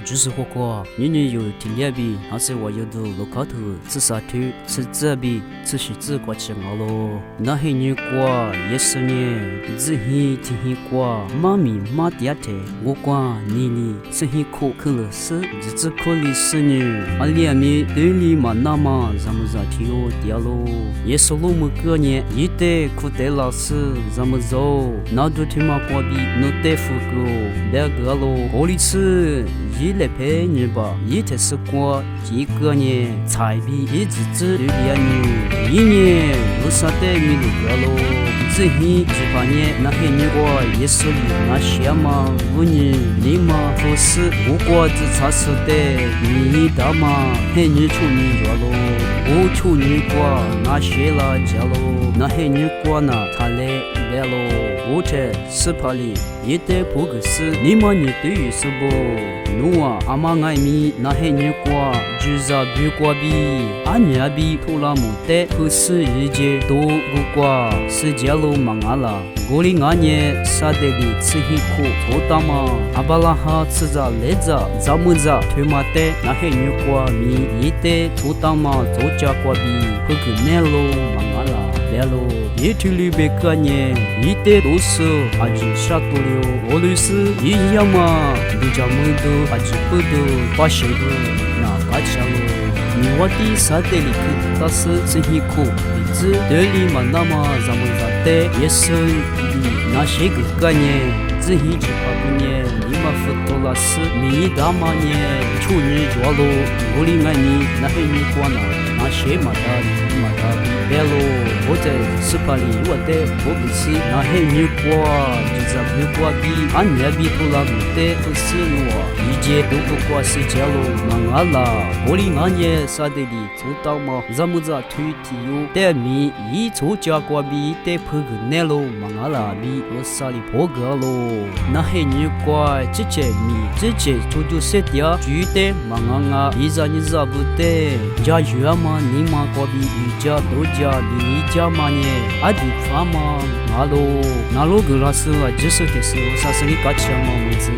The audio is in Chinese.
就是火锅，你有听点比，还是我有的路口头吃啥腿，吃这比吃西子过去熬咯。那黑女瓜也是呢，只黑听黑瓜，妈咪妈爹的，我瓜你哩吃黑苦可乐死，日子可里是呢，阿连米对里嘛那么咱们在听我掉咯，也是我们个年一代苦代老师咱们走，那都听嘛瓜比，那代富个别个咯，我里吃。一来陪你吧，一天是过一个年，彩笔一直只对两年，一年有啥得米路个咯？只黑只把年那黑年过也是里那些嘛，五年你嘛不是我过只差是的，你大嘛黑年出年着咯，我出年过那些啦家咯，那黑年过那他来来咯。我这是怕里也得不个事，你嘛你对于是不？侬啊阿妈爱米那黑年瓜，就是比瓜比，阿娘比土拉木的，可是一节多个瓜，是家路忙阿啦。我哩阿年啥的里吃很苦，做大嘛，阿巴拉哈吃着来着，咱们着推嘛的，那黑年瓜米也得做大嘛，做家瓜比，不个难路忙阿啦。来喽，一天里边个年，一代都是阿吉杀多了，我律师一样嘛，都叫么都阿吉不都把谁都那个吃喽。你我的啥的里去，但是真辛苦，日子这里嘛那么咱们咋的也是那些个年，真辛苦不年，你嘛不多了是米大嘛年，处女座喽，我哩爱你那黑你过呢，那些嘛大。来喽，我在斯巴里，我的我不是那黑女瓜，就是不瓜比，俺那比土拉木的不是我，一节都不瓜是家喽，忙阿啦，我哩俺也啥的里做到嘛，咱们在推体哟，但米一做家瓜比得破个难喽，忙阿啦比我啥里破个喽，那黑女瓜这些米这些做就些掉，觉得忙啊，一咋不得，家园嘛你嘛瓜比一家都。家里家嘛呢，阿弟发嘛，那罗个拉是啊，就是的是，啥是你搞钱嘛么子？